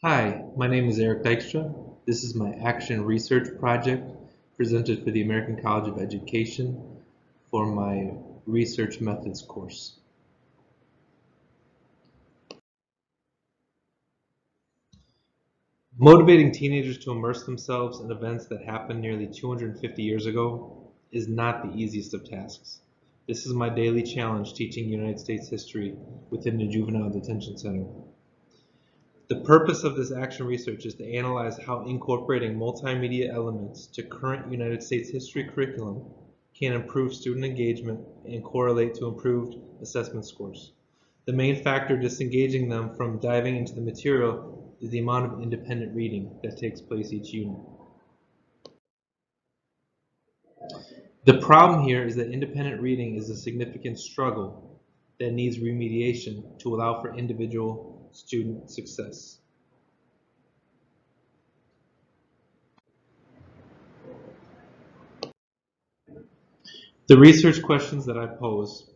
Hi, my name is Eric Dykstra. This is my action research project presented for the American College of Education for my research methods course. Motivating teenagers to immerse themselves in events that happened nearly 250 years ago is not the easiest of tasks. This is my daily challenge teaching United States history within the Juvenile Detention Center. The purpose of this action research is to analyze how incorporating multimedia elements to current United States history curriculum can improve student engagement and correlate to improved assessment scores. The main factor disengaging them from diving into the material is the amount of independent reading that takes place each unit. The problem here is that independent reading is a significant struggle that needs remediation to allow for individual student success. The research questions that I pose: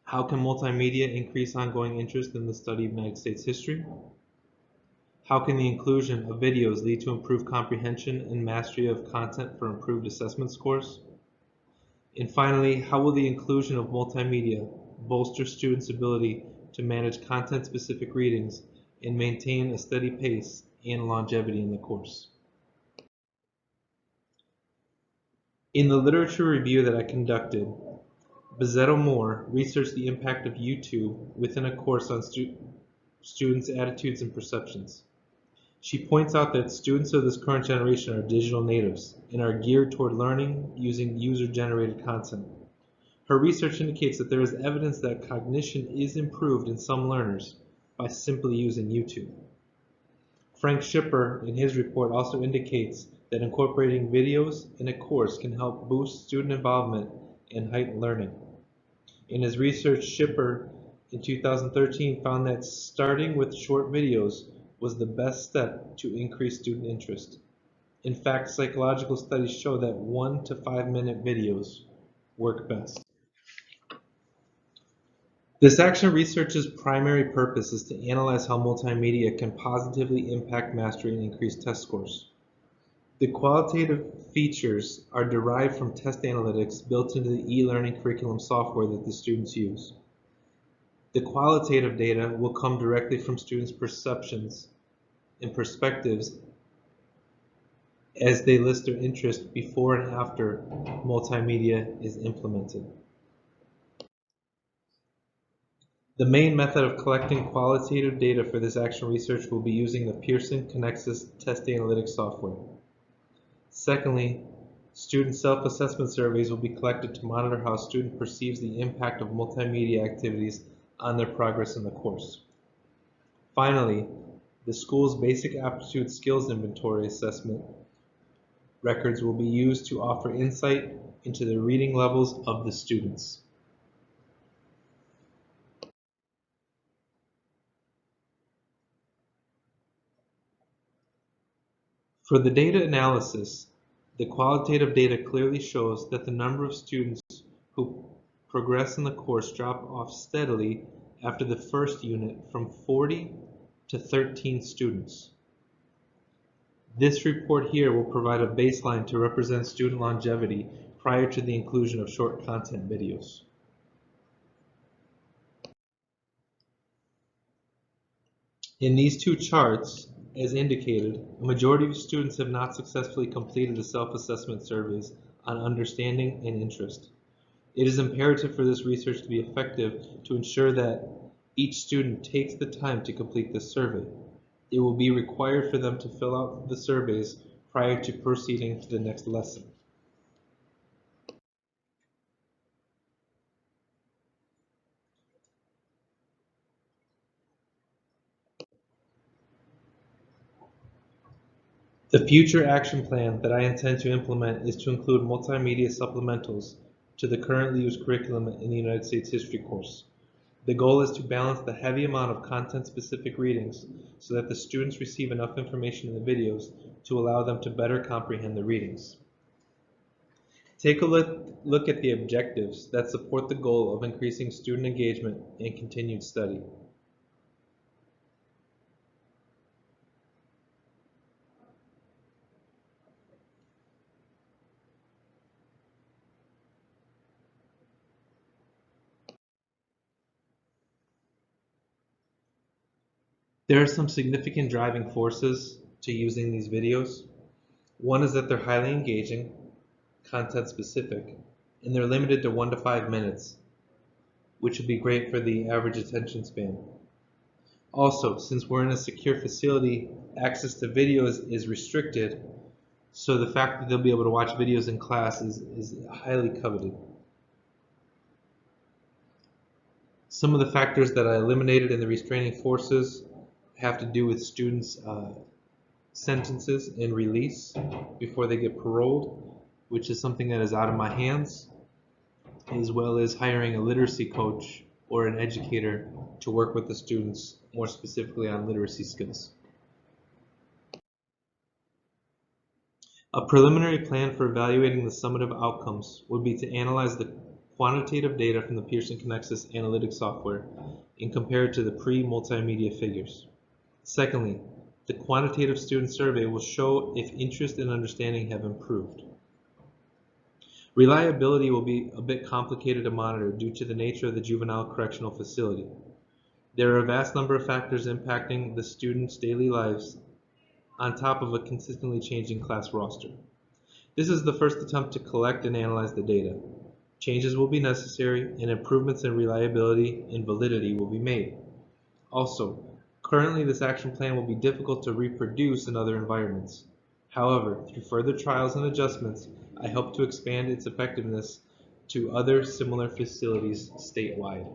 how can multimedia increase ongoing interest in the study of United States history? How can the inclusion of videos lead to improved comprehension and mastery of content for improved assessment scores? And finally, how will the inclusion of multimedia bolster students' ability to manage content-specific readings and maintain a steady pace and longevity in the course? In the literature review that I conducted, Bezzetto Moore researched the impact of YouTube within a course on students' attitudes and perceptions. She points out that students of this current generation are digital natives and are geared toward learning using user-generated content. Her research indicates that there is evidence that cognition is improved in some learners by simply using YouTube. Frank Schipper, in his report, also indicates that incorporating videos in a course can help boost student involvement and heighten learning. In his research, Schipper in 2013 found that starting with short videos was the best step to increase student interest. In fact, psychological studies show that 1 to 5 minute videos work best. This action research's primary purpose is to analyze how multimedia can positively impact mastery and increase test scores. The qualitative features are derived from test analytics built into the e-learning curriculum software that the students use. The qualitative data will come directly from students' perceptions and perspectives as they list their interest before and after multimedia is implemented. The main method of collecting qualitative data for this action research will be using the Pearson Connexus test analytics software. Secondly, student self-assessment surveys will be collected to monitor how a student perceives the impact of multimedia activities on their progress in the course. Finally, the school's basic aptitude skills inventory assessment records will be used to offer insight into the reading levels of the students. For the data analysis, the qualitative data clearly shows that the number of students who progress in the course drop off steadily after the first unit from 40 to 13 students. This report here will provide a baseline to represent student longevity prior to the inclusion of short content videos. In these two charts, as indicated, a majority of students have not successfully completed the self-assessment surveys on understanding and interest. It is imperative for this research to be effective to ensure that each student takes the time to complete this survey. It will be required for them to fill out the surveys prior to proceeding to the next lesson. The future action plan that I intend to implement is to include multimedia supplementals to the currently used curriculum in the United States history course. The goal is to balance the heavy amount of content-specific readings so that the students receive enough information in the videos to allow them to better comprehend the readings. Take a look at the objectives that support the goal of increasing student engagement and continued study. There are some significant driving forces to using these videos. One is that they're highly engaging, content specific, and they're limited to 1 to 5 minutes, which would be great for the average attention span. Also, since we're in a secure facility, access to videos is restricted, so the fact that they'll be able to watch videos in class is highly coveted. Some of the factors that I eliminated in the restraining forces have to do with students' sentences and release before they get paroled, which is something that is out of my hands, as well as hiring a literacy coach or an educator to work with the students more specifically on literacy skills. A preliminary plan for evaluating the summative outcomes would be to analyze the quantitative data from the Pearson Connexus analytic software and compare it to the pre-multimedia figures. Secondly, the quantitative student survey will show if interest and understanding have improved. Reliability will be a bit complicated to monitor due to the nature of the juvenile correctional facility. There are a vast number of factors impacting the students' daily lives on top of a consistently changing class roster. This is the first attempt to collect and analyze the data. Changes will be necessary and improvements in reliability and validity will be made. Also, currently this action plan will be difficult to reproduce in other environments. However, through further trials and adjustments, I hope to expand its effectiveness to other similar facilities statewide.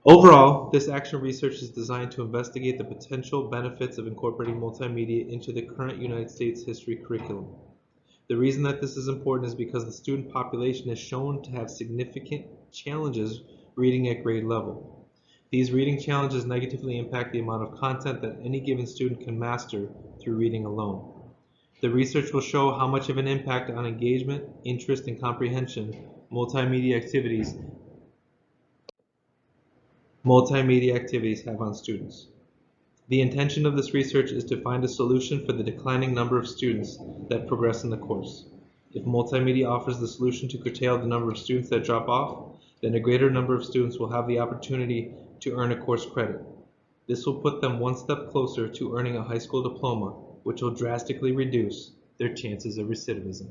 Overall, this action research is designed to investigate the potential benefits of incorporating multimedia into the current United States history curriculum. The reason that this is important is because the student population is shown to have significant challenges reading at grade level. These reading challenges negatively impact the amount of content that any given student can master through reading alone. The research will show how much of an impact on engagement, interest, and comprehension multimedia activities have on students. The intention of this research is to find a solution for the declining number of students that progress in the course. If multimedia offers the solution to curtail the number of students that drop off, then a greater number of students will have the opportunity to earn a course credit. This will put them one step closer to earning a high school diploma, which will drastically reduce their chances of recidivism.